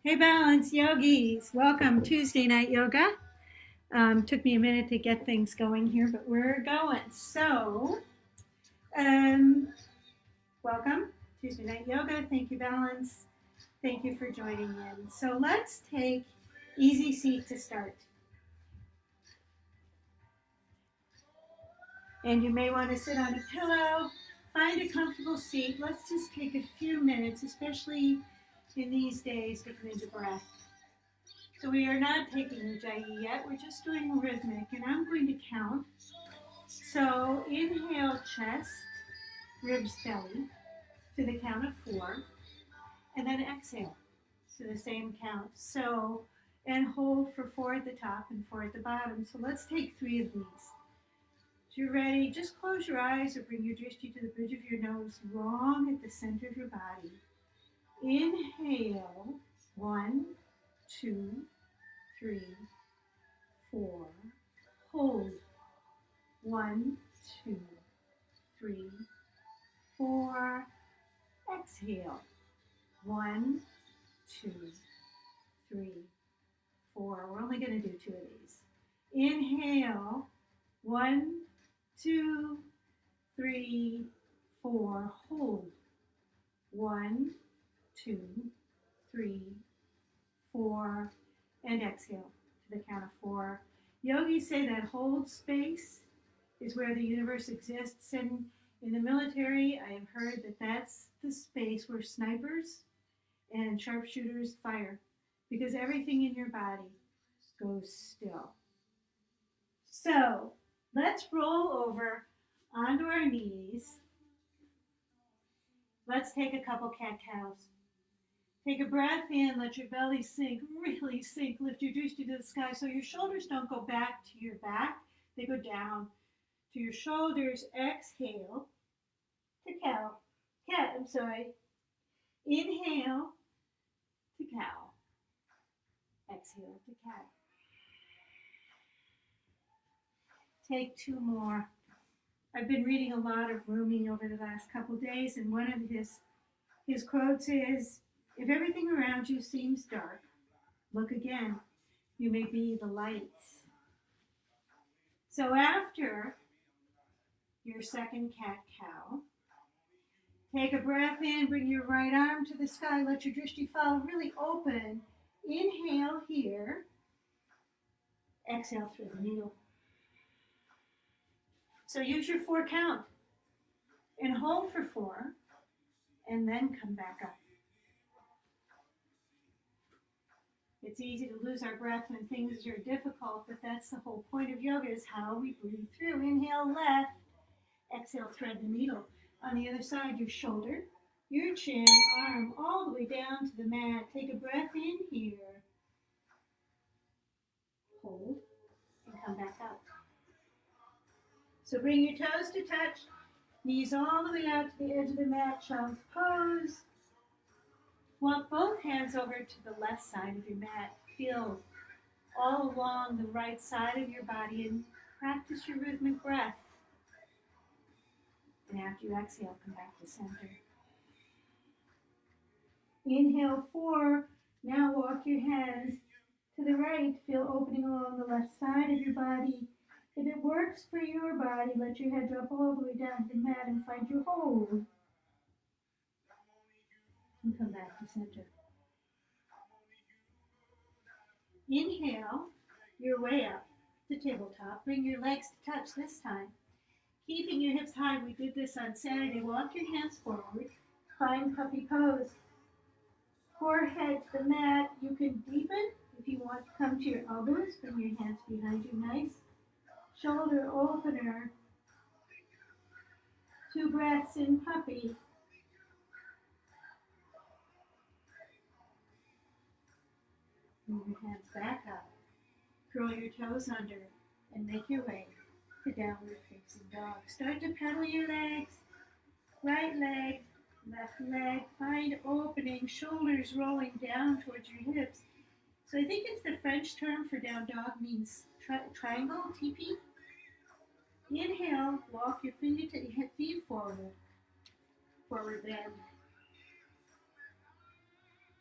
Hey, Balance Yogis. Welcome Tuesday Night Yoga. Took me a minute to get things going here, but we're going. Um, Welcome Tuesday Night Yoga. Thank you, Balance. Thank you for joining in. So let's take easy seat to start. And you may want to sit on a pillow. Find a comfortable seat. Let's just take a few minutes, especially in these days, to come into breath. So we are not taking Ujjayi yet. We're just doing rhythmic, and I'm going to count. So inhale, chest, ribs, belly, to the count of 4, and then exhale to the same count. So, and hold for 4 at the top and 4 at the bottom. So let's take 3 of these. So you're ready, just close your eyes or bring your drishti to the bridge of your nose, long at the center of your body. Inhale, 1, 2, 3, 4. Hold, 1, 2, 3, 4. Exhale, 1, 2, 3, 4. We're only going to do 2 of these. Inhale, 1, 2, 3, 4. Hold, 1, 2, 3, 4. And exhale to the count of 4. Yogis say that hold space is where the universe exists, and in the military, I have heard that that's the space where snipers and sharpshooters fire, because everything in your body goes still. So let's roll over onto our knees. Let's take a couple cat-cows. Take a breath in, let your belly sink, really sink. Lift your drishti to the sky so your shoulders don't go back to your back. They go down to your shoulders. Exhale to cat. Inhale to cow. Exhale to cat. Take 2 more. I've been reading a lot of Rumi over the last couple days, and one of his quotes is, "If everything around you seems dark, look again. You may be the lights." So after your second cat-cow, take a breath in, bring your right arm to the sky, let your drishti follow really open. Inhale here, exhale through the needle. So use your 4 count and hold for 4, and then come back up. It's easy to lose our breath when things are difficult, but that's the whole point of yoga, is how we breathe through. Inhale left, exhale thread the needle. On the other side, your shoulder, your chin, arm, all the way down to the mat. Take a breath in here. Hold, and come back up. So bring your toes to touch, knees all the way out to the edge of the mat, child's pose. Walk both hands over to the left side of your mat. Feel all along the right side of your body and practice your rhythmic breath. And after you exhale, come back to center. Inhale 4. Now walk your hands to the right. Feel opening along the left side of your body. If it works for your body, let your head drop all the way down to the mat and find your hold. And come back to center. Inhale your way up to tabletop. Bring your legs to touch this time. Keeping your hips high. We did this on Saturday. Walk your hands forward. Find puppy pose. Forehead to the mat. You can deepen if you want to come to your elbows. Bring your hands behind you. Nice shoulder opener. 2 breaths in puppy. Move your hands back up. Curl your toes under and make your way to downward facing dog. Start to pedal your legs. Right leg, left leg. Find opening, shoulders rolling down towards your hips. So I think it's the French term for down dog, means triangle, TP. Inhale, walk your feet forward. Forward bend.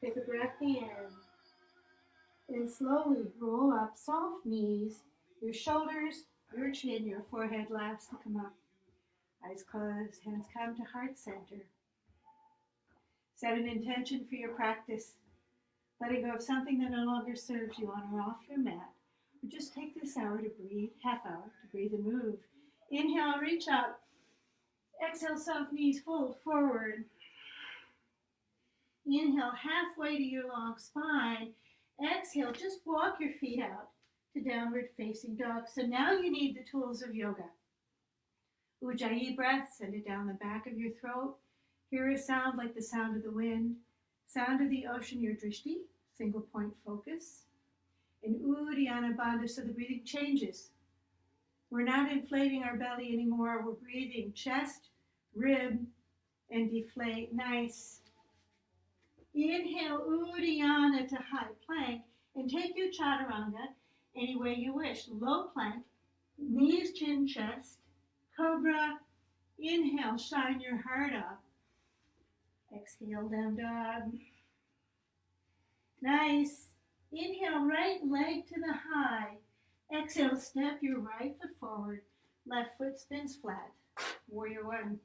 Take a breath in. And slowly roll up, soft knees, your shoulders, your chin, your forehead laughs to come up. Eyes closed, hands come to heart center. Set an intention for your practice. Letting go of something that no longer serves you on or off your mat. Or just take this hour to breathe, half hour to breathe and move. Inhale, reach up. Exhale, soft knees, fold forward. Inhale, halfway to your long spine. Exhale, just walk your feet out to downward facing dog. So now you need the tools of yoga. Ujjayi breath, send it down the back of your throat. Hear a sound like the sound of the wind. Sound of the ocean, your drishti, single point focus. And Uddiyana Bandha, so the breathing changes. We're not inflating our belly anymore. We're breathing chest, rib, and deflate. Nice. Inhale, Uddiyana to high plank, and take your chaturanga any way you wish. Low plank, knees, chin, chest, cobra. Inhale, shine your heart up. Exhale, down dog. Nice. Inhale, right leg to the high. Exhale, step your right foot forward. Left foot spins flat. Warrior one.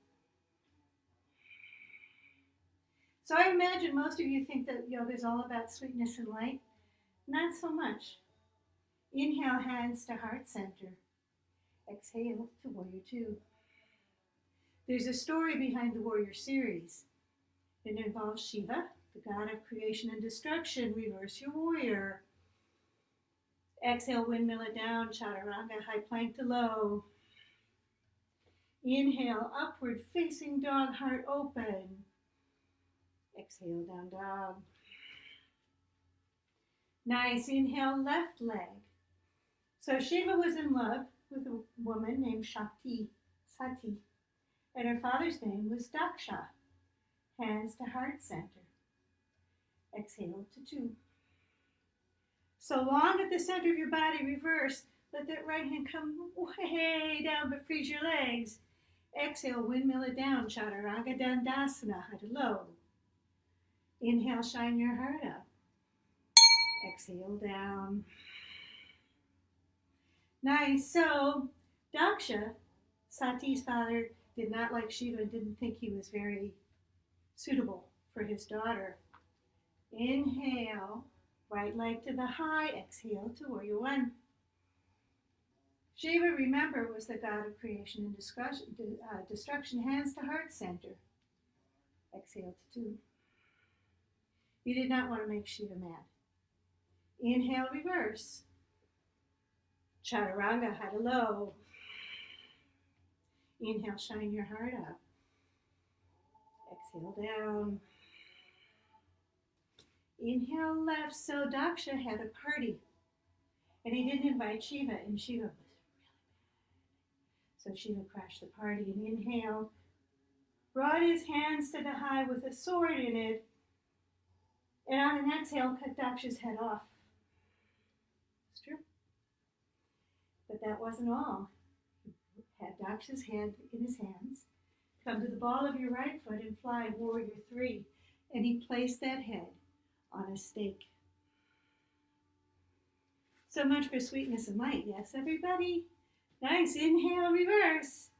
So I imagine most of you think that yoga is all about sweetness and light. Not so much. Inhale, hands to heart center. Exhale to warrior two. There's a story behind the warrior series. It involves Shiva, the god of creation and destruction. Reverse your warrior. Exhale, windmill it down, chaturanga, high plank to low. Inhale, upward facing dog, heart open. Exhale, down dog. Nice. Inhale, left leg. So Shiva was in love with a woman named Sati, and her father's name was Daksha. Hands to heart center. Exhale to two. So long at the center of your body, reverse. Let that right hand come way down, but freeze your legs. Exhale, windmill it down, chaturanga dandasana, heart low. Inhale, shine your heart up. Exhale, down. Nice. So Daksha, Sati's father, did not like Shiva and didn't think he was very suitable for his daughter. Inhale, right leg to the high. Exhale to warrior one. Shiva, remember, was the god of creation and destruction. Hands to heart center. Exhale to two. You did not want to make Shiva mad. Inhale, reverse. Chaturanga, head low. Inhale, shine your heart up. Exhale, down. Inhale, left. So Daksha had a party, and he didn't invite Shiva, and Shiva was really mad. So Shiva crashed the party, and inhale, brought his hands to the high with a sword in it, and on an exhale, cut Daksha's head off. It's true. But that wasn't all. He had Daksha's head in his hands, come to the ball of your right foot and fly warrior three, and he placed that head on a stake. So much for sweetness and light. Yes, everybody? Nice. Inhale, reverse.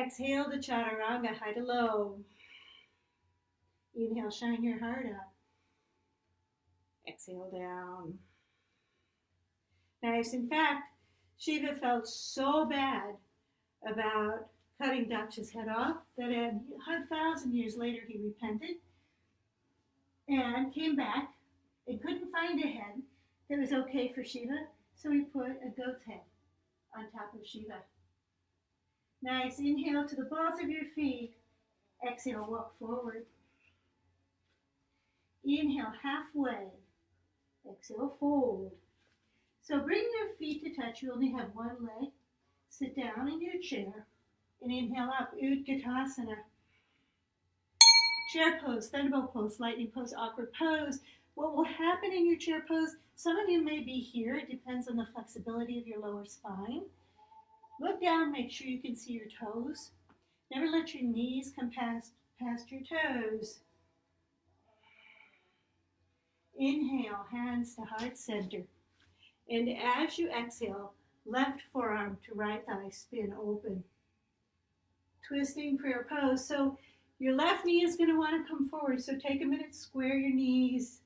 Exhale to chaturanga, high to low. Inhale, shine your heart up. Exhale, down. Nice. In fact, Shiva felt so bad about cutting Daksha's head off that 1,000 years later he repented and came back and couldn't find a head that was okay for Shiva, so he put a goat's head on top of Shiva. Nice. Inhale to the balls of your feet. Exhale, walk forward. Inhale, halfway. Exhale, fold. So bring your feet to touch. You only have one leg. Sit down in your chair and inhale up, Utkatasana. Chair pose, thunderbolt pose, lightning pose, awkward pose. What will happen in your chair pose? Some of you may be here. It depends on the flexibility of your lower spine. Look down, make sure you can see your toes. Never let your knees come past your toes. Inhale, hands to heart center. And as you exhale, left forearm to right thigh, spin open. Twisting prayer pose. So your left knee is going to want to come forward. So take a minute, square your knees.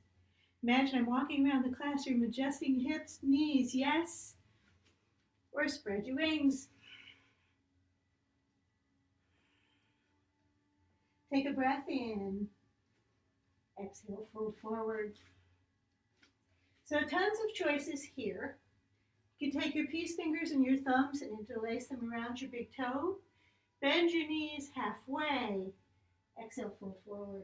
Imagine I'm walking around the classroom, adjusting hips, knees, yes? Or spread your wings. Take a breath in. Exhale, fold forward. So tons of choices here. You can take your peace fingers and your thumbs and interlace them around your big toe. Bend your knees halfway. Exhale, fold forward.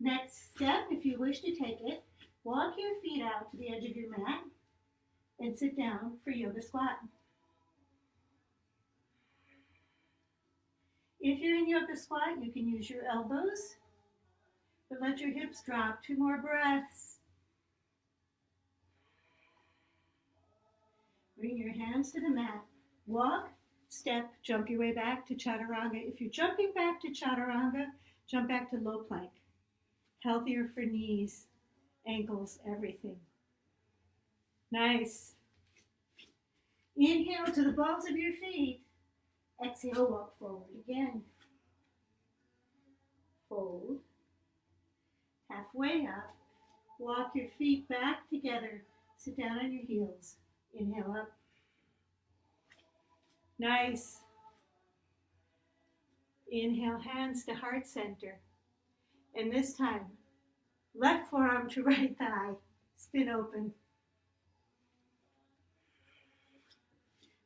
Next step, if you wish to take it, walk your feet out to the edge of your mat and sit down for yoga squat. If you're in yoga squat, you can use your elbows, but let your hips drop. 2 more breaths. Bring your hands to the mat. Walk, step, jump your way back to chaturanga. If you're jumping back to chaturanga, jump back to low plank. Healthier for knees, ankles, everything. Nice. Inhale to the balls of your feet. Exhale, walk forward again. Fold. Halfway up. Walk your feet back together. Sit down on your heels. Inhale up. Nice. Inhale, hands to heart center. And this time, left forearm to right thigh. Spin open.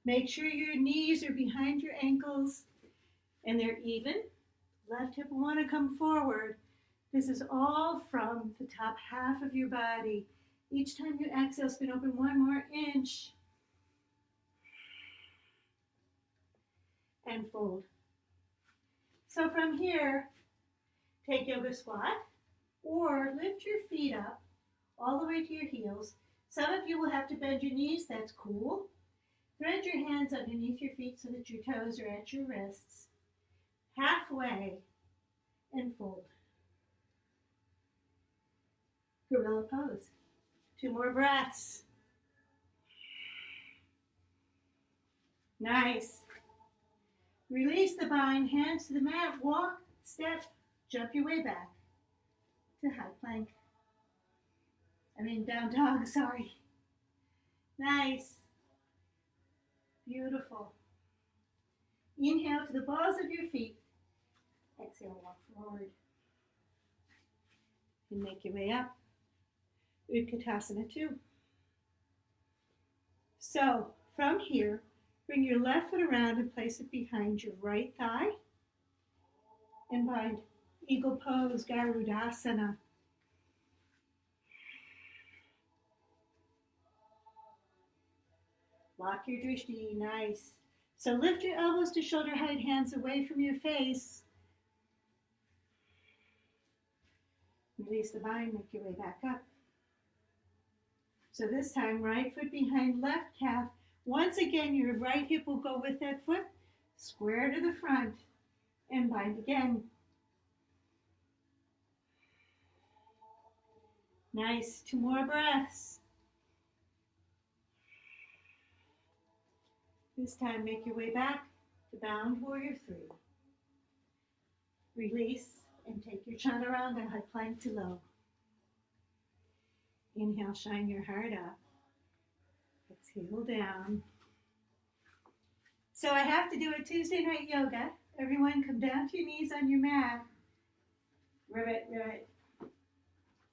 Make sure your knees are behind your ankles and they're even. Left hip will want to come forward. This is all from the top half of your body. Each time you exhale, spin open 1 more inch. And fold. So from here, take yoga squat or lift your feet up all the way to your heels. Some of you will have to bend your knees. That's cool. Thread your hands underneath your feet so that your toes are at your wrists. Halfway and fold. Gorilla pose. 2 more breaths. Nice. Release the bind, hands to the mat, walk, step, jump your way back to high plank. Down dog, sorry. Nice. Beautiful. Inhale to the balls of your feet. Exhale, walk forward. And make your way up. Utkatasana 2. So, from here, bring your left foot around and place it behind your right thigh. And bind eagle pose, Garudasana. Lock your drishti, nice. So lift your elbows to shoulder height, hands away from your face. Release the bind, make your way back up. So this time, right foot behind left calf. Once again, your right hip will go with that foot. Square to the front and bind again. Nice, 2 more breaths. This time, make your way back to bound warrior 3. Release and take your chaturanga, high plank to low. Inhale, shine your heart up. Exhale down. So I have to do a Tuesday night yoga. Everyone come down to your knees on your mat. Ribbit, ribbit.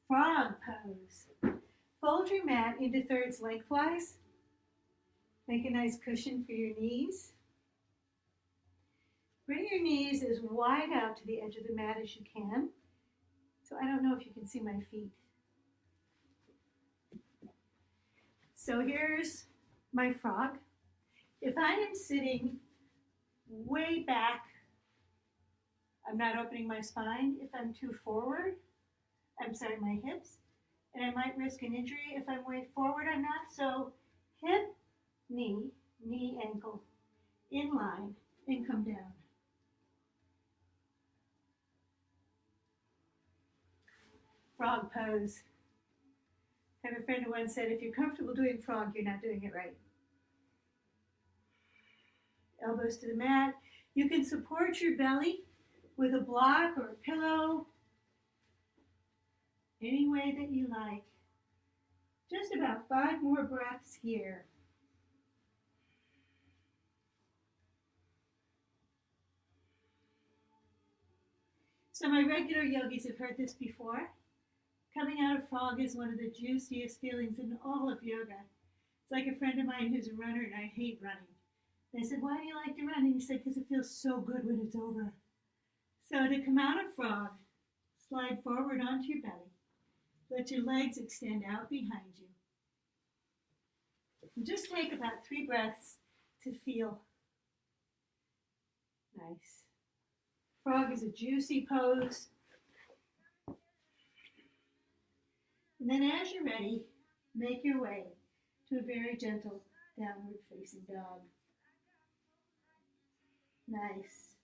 Frog pose. Fold your mat into thirds lengthwise. Make a nice cushion for your knees. Bring your knees as wide out to the edge of the mat as you can. So I don't know if you can see my feet. So here's my frog. If I am sitting way back, I'm not opening my spine. If I'm too forward, my hips, and I might risk an injury. If I'm way forward, I'm not. So hip, knee, knee, ankle, in line, and come down. frog pose. I have a friend who once said, if you're comfortable doing frog, you're not doing it right. Elbows to the mat. You can support your belly with a block or a pillow, any way that you like. Just about 5 more breaths here. So my regular yogis have heard this before. Coming out of frog is one of the juiciest feelings in all of yoga. It's like a friend of mine who's a runner, and I hate running. And I said, why do you like to run? And he said, because it feels so good when it's over. So to come out of frog, slide forward onto your belly. Let your legs extend out behind you. And just take about 3 breaths to feel nice. Frog is a juicy pose. And then as you're ready, make your way to a very gentle downward facing dog. Nice.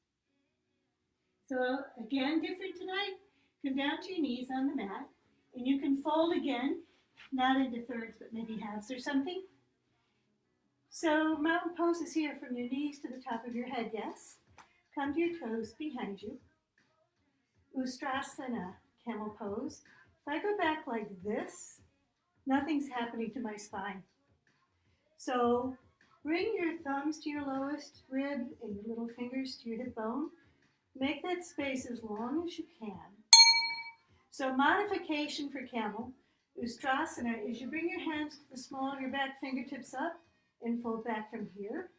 So again, different tonight. Come down to your knees on the mat, and you can fold again, not into thirds, but maybe halves or something. So mountain pose is here from your knees to the top of your head, yes? Come to your toes behind you. Ustrasana, camel pose. If I go back like this, nothing's happening to my spine. So bring your thumbs to your lowest rib and your little fingers to your hip bone. Make that space as long as you can. So modification for camel, Ustrasana, is you bring your hands to the small of your back fingertips up and fold back from here.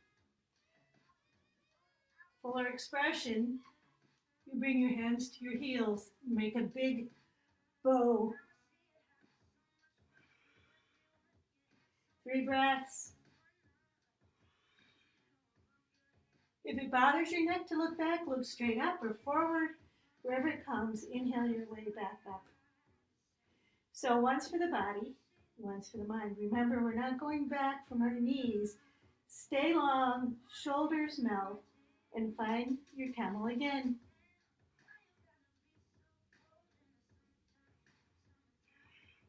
Fuller expression, you bring your hands to your heels, make a big bow. 3 breaths. If it bothers your neck to look back, look straight up or forward. Wherever it comes, inhale your way back up. So once for the body, once for the mind. Remember, we're not going back from our knees. Stay long, shoulders melt, and find your camel again.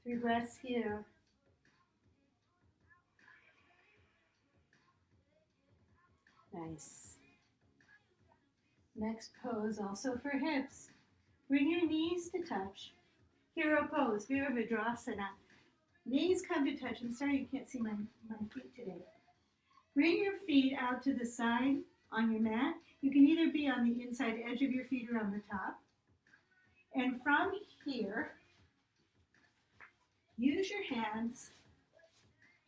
Three breaths here. Nice. Next pose, also for hips. Bring your knees to touch. Hero pose, Virabhadrasana. Knees come to touch. I'm sorry you can't see my feet today. Bring your feet out to the side on your mat. You can either be on the inside edge of your feet or on the top. And from here, use your hands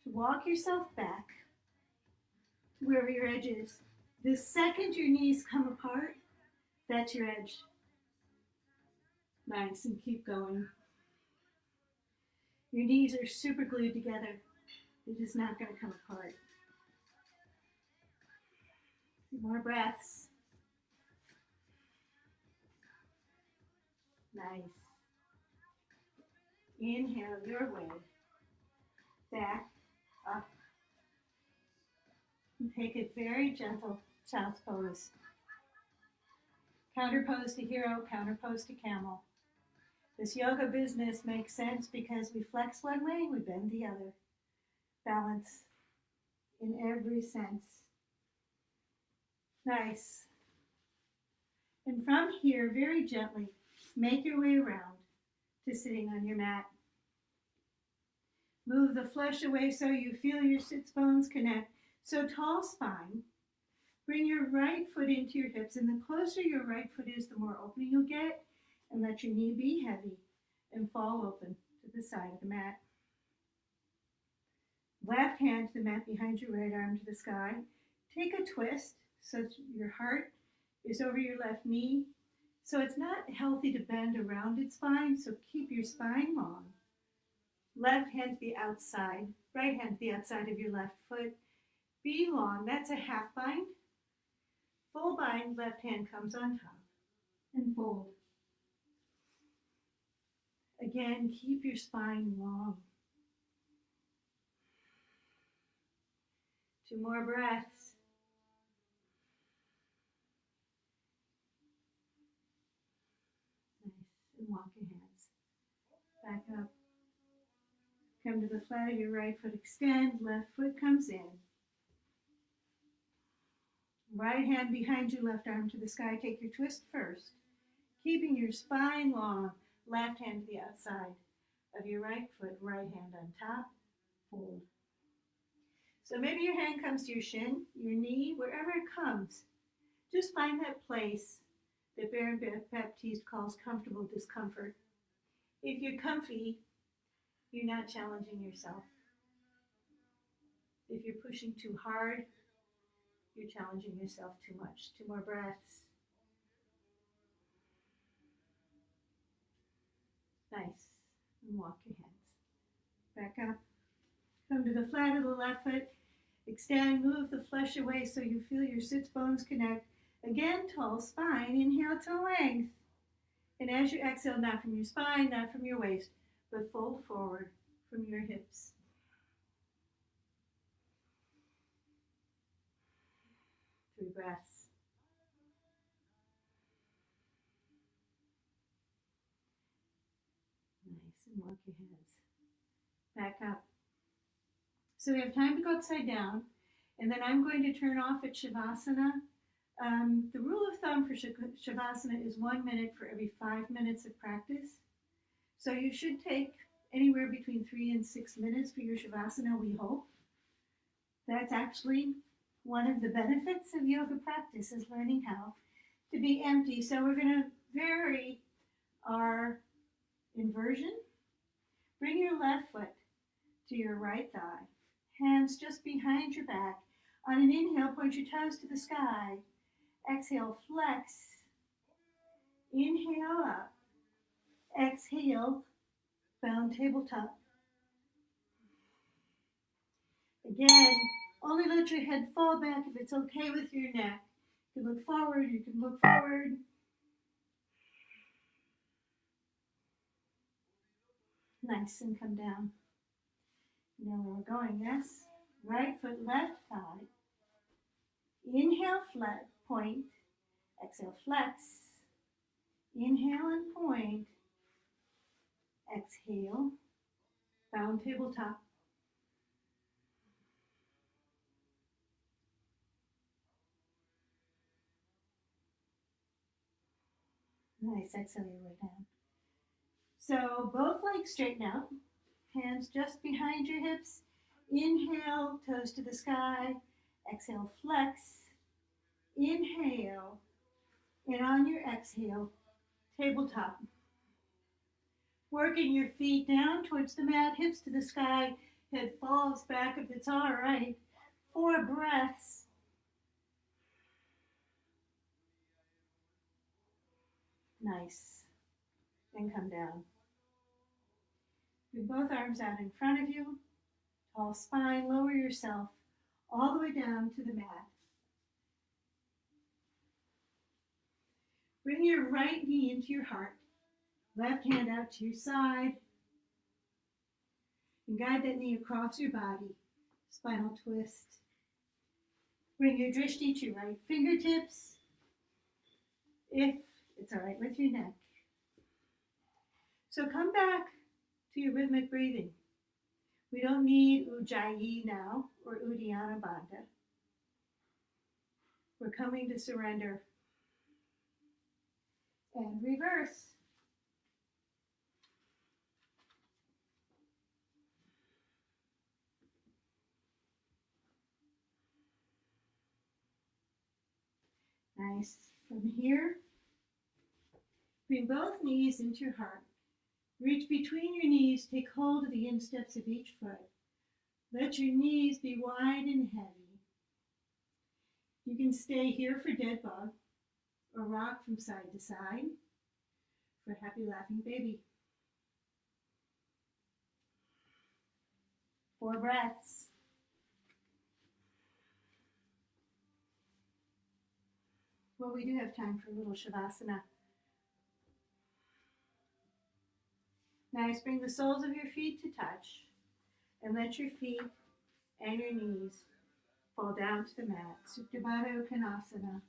to walk yourself back to wherever your edge is. The second your knees come apart, that's your edge. Nice, and keep going. Your knees are super glued together. They're just not going to come apart. A few more breaths. Nice. Inhale your way back up. And take a very gentle child's pose. Counter pose to hero, counter pose to camel. This yoga business makes sense because we flex one way, we bend the other. Balance in every sense. Nice. And from here, very gently, make your way around to sitting on your mat. Move the flesh away so you feel your sits bones connect. So tall spine. Bring your right foot into your hips, and the closer your right foot is, the more opening you'll get. And let your knee be heavy and fall open to the side of the mat. Left hand to the mat behind your right arm to the sky. Take a twist so that your heart is over your left knee. So it's not healthy to bend around its spine, so keep your spine long. Left hand to the outside, right hand to the outside of your left foot. Be long, that's a half bind. Full bind, left hand comes on top and fold. Again, keep your spine long. 2 more breaths. Nice, and walk your hands Back up. Come to the flat of your right foot, extend, left foot comes in. Right hand behind you, left arm to the sky. Take your twist first. Keeping your spine long, left hand to the outside of your right foot, right hand on top, fold. So maybe your hand comes to your shin, your knee, wherever it comes. Just find that place that Baron Baptiste calls comfortable discomfort. If you're comfy, you're not challenging yourself. If you're pushing too hard, you're challenging yourself too much. 2 more breaths. Nice. And walk your hands. Back up. Come to the flat of the left foot. Extend, move the flesh away so you feel your sits bones connect. Again, tall spine. Inhale to length. And as you exhale, not from your spine, not from your waist, but fold forward from your hips. Three breaths. Nice, and walk your hands back up. So we have time to go upside down, and then I'm going to turn off at Shavasana. The rule of thumb for Shavasana is 1 minute for every 5 minutes of practice. So you should take anywhere between 3 and 6 minutes for your Shavasana, we hope. That's actually one of the benefits of yoga practice, is learning how to be empty. So we're going to vary our inversion. Bring your left foot to your right thigh. Hands just behind your back. On an inhale, point your toes to the sky. Exhale, flex. Inhale up. Exhale, bound tabletop. Again, only let your head fall back if it's okay with your neck. You can look forward, you can look forward. Nice, and come down. You know where we're going, yes? Right foot, left thigh. Inhale, flat, point. Exhale, flex. Inhale and point. Exhale, bound tabletop. Nice, exhale your way down. So both legs straighten out. Hands just behind your hips. Inhale, toes to the sky. Exhale, flex. Inhale, and on your exhale, tabletop. Working your feet down towards the mat, hips to the sky, head falls back if it's all right. 4 breaths. Nice. And come down. Bring both arms out in front of you. Tall spine, lower yourself all the way down to the mat. Bring your right knee into your heart. Left hand out to your side. And guide that knee across your body. Spinal twist. Bring your drishti to your right fingertips, if it's all right with your neck. So come back to your rhythmic breathing. We don't need Ujjayi now, or Uddiyana Bandha. We're coming to surrender. And reverse. Nice. From here, bring both knees into your heart. Reach between your knees, take hold of the insteps of each foot. Let your knees be wide and heavy. You can stay here for dead bug, or rock from side to side for happy laughing baby. 4 breaths. Well, we do have time for a little Shavasana. Nice, bring the soles of your feet to touch, and let your feet and your knees fall down to the mat. Supta Baddha Uttanasana.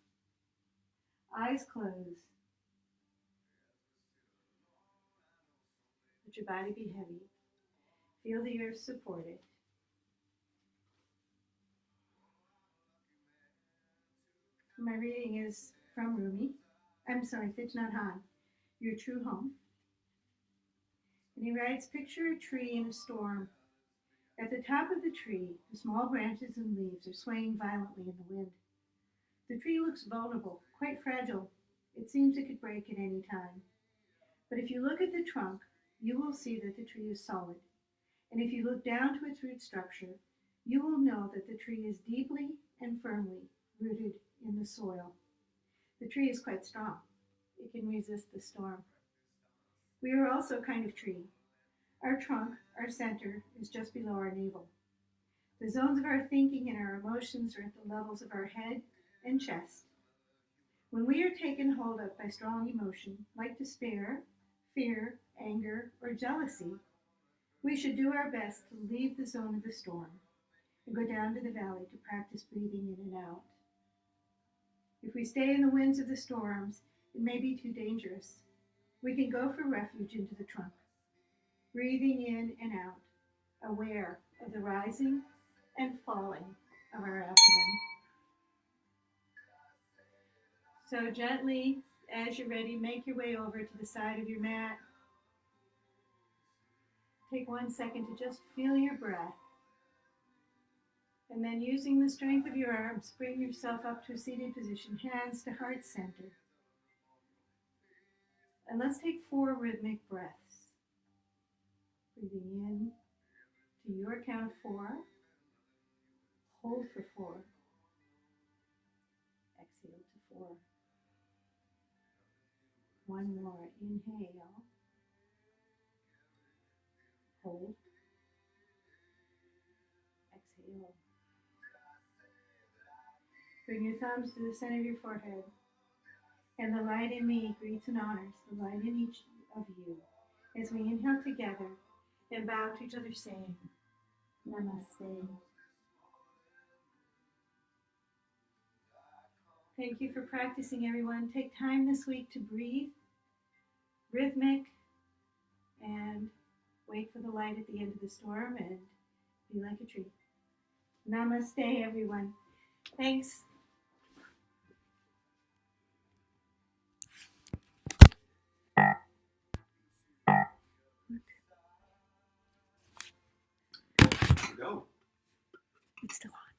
Eyes closed. Let your body be heavy. Feel the earth support it. My reading is from Rumi. Thich Nhat Hanh, Your True Home. And he writes, picture a tree in a storm. At the top of the tree, the small branches and leaves are swaying violently in the wind. The tree looks vulnerable, quite fragile. It seems it could break at any time. But if you look at the trunk, you will see that the tree is solid. And if you look down to its root structure, you will know that the tree is deeply and firmly rooted in the soil. The tree is quite strong. It can resist the storm. We are also a kind of tree. Our trunk, our center, is just below our navel. The zones of our thinking and our emotions are at the levels of our head and chest. When we are taken hold of by strong emotion, like despair, fear, anger, or jealousy, we should do our best to leave the zone of the storm and go down to the valley to practice breathing in and out. If we stay in the winds of the storms, it may be too dangerous. We can go for refuge into the trunk, breathing in and out, aware of the rising and falling of our abdomen. So gently, as you're ready, make your way over to the side of your mat. Take 1 second to just feel your breath. And then using the strength of your arms, bring yourself up to a seated position, hands to heart center. And let's take 4 rhythmic breaths. Breathing in to your count of 4. Hold for 4. Exhale to 4. One more. Inhale. Hold. Exhale. Bring your thumbs to the center of your forehead. And the light in me greets and honors the light in each of you as we inhale together and bow to each other saying, Namaste. Thank you for practicing, everyone. Take time this week to breathe, rhythmic, and wait for the light at the end of the storm and be like a tree. Namaste, everyone. Thanks. Go. It's still on.